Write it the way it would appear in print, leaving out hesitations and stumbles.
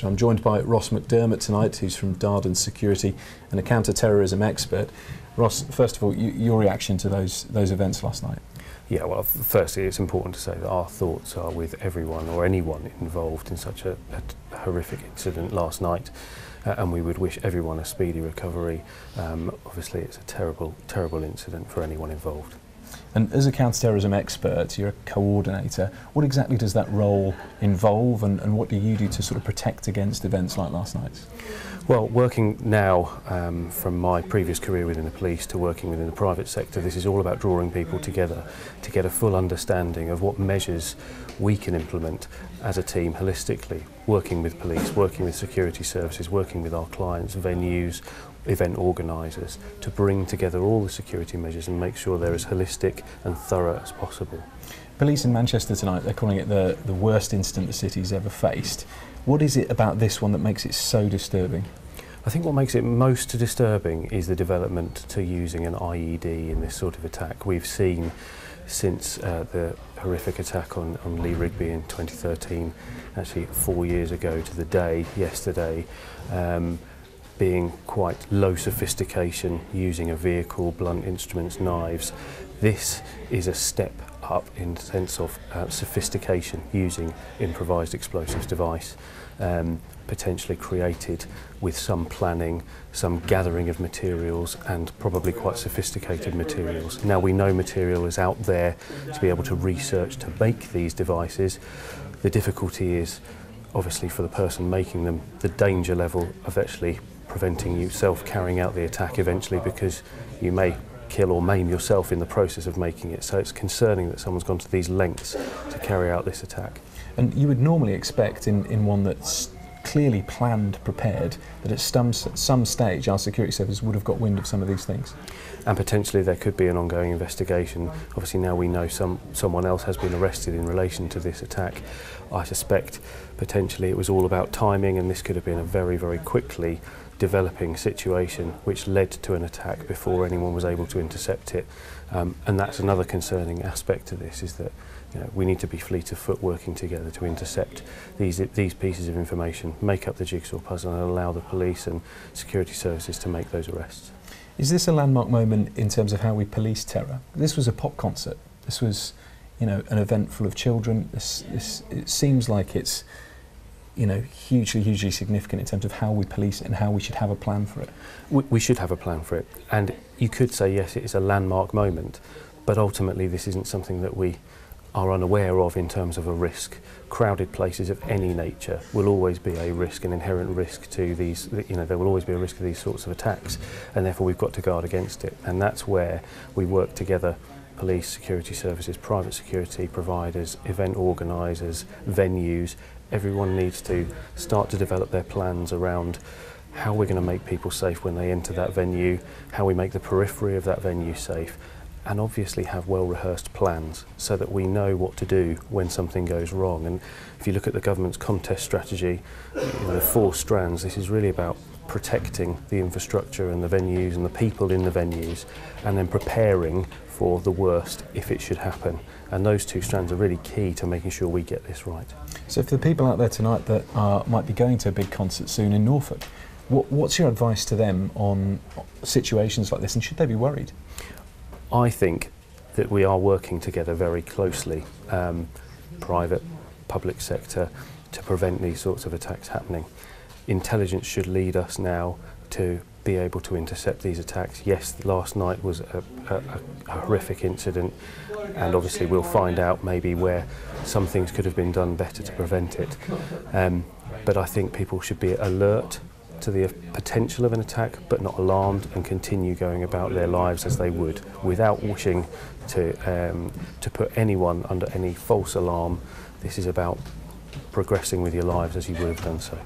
I'm joined by Ross McDermott tonight, who's from Darden Security and a counter-terrorism expert. Ross, first of all, your reaction to those events last night? Yeah, well, firstly, it's important to say that our thoughts are with everyone or anyone involved in such a horrific incident last night, and we would wish everyone a speedy recovery. Obviously, it's a terrible, terrible incident for anyone involved. And as a counter-terrorism expert, you're a coordinator. What exactly does that role involve, and what do you do to sort of protect against events like last night's? Well, working now from my previous career within the police to working within the private sector, this is all about drawing people together to get a full understanding of what measures we can implement as a team holistically, working with police, working with security services, working with our clients, venues, event organisers, to bring together all the security measures and make sure they're as holistic and thorough as possible. Police in Manchester tonight, they're calling it the worst incident the city's ever faced. What is it about this one that makes it so disturbing? I think what makes it most disturbing is the development to using an IED in this sort of attack. We've seen since the horrific attack on Lee Rigby in 2013, actually 4 years ago to the day, yesterday, being quite low sophistication, using a vehicle, blunt instruments, knives. This is a step up in the sense of sophistication, using improvised explosives device, potentially created with some planning, some gathering of materials, and probably quite sophisticated materials. Now we know material is out there to be able to research to make these devices. The difficulty is obviously for the person making them, the danger level of actually preventing yourself carrying out the attack eventually, because you may kill or maim yourself in the process of making it. So it's concerning that someone's gone to these lengths to carry out this attack. And you would normally expect in one that's clearly planned, prepared, that at some stage our security services would have got wind of some of these things. And potentially there could be an ongoing investigation. Obviously now we know someone else has been arrested in relation to this attack. I suspect potentially it was all about timing, and this could have been a very, very quickly developing situation which led to an attack before anyone was able to intercept it. And that's another concerning aspect to this, is that we need to be fleet of foot working together to intercept these pieces of information, make up the jigsaw puzzle, and allow the police and security services to make those arrests. Is this a landmark moment in terms of how we police terror? This was a pop concert. This was, an event full of children. It seems like it's, hugely significant in terms of how we police it and how we should have a plan for it. We should have a plan for it, and you could say yes, it is a landmark moment, but ultimately this isn't something that we are unaware of in terms of a risk. Crowded places of any nature will always be a risk, an inherent risk to these, there will always be a risk of these sorts of attacks, and therefore we've got to guard against it. And that's where we work together, police, security services, private security providers, event organisers, venues. Everyone needs to start to develop their plans around how we're going to make people safe when they enter that venue, how we make the periphery of that venue safe, and obviously have well-rehearsed plans so that we know what to do when something goes wrong. And if you look at the government's contest strategy, the 4 strands, this is really about protecting the infrastructure and the venues and the people in the venues, and then preparing for the worst if it should happen. And those 2 strands are really key to making sure we get this right. So for the people out there tonight that might be going to a big concert soon in Norfolk, what's your advice to them on situations like this, and should they be worried? I think that we are working together very closely, private, public sector, to prevent these sorts of attacks happening. Intelligence should lead us now to be able to intercept these attacks. Yes, last night was a horrific incident, and obviously we'll find out maybe where some things could have been done better to prevent it. But I think people should be alert to the potential of an attack, but not alarmed, and continue going about their lives as they would, without wishing to put anyone under any false alarm. This is about progressing with your lives as you would have done so.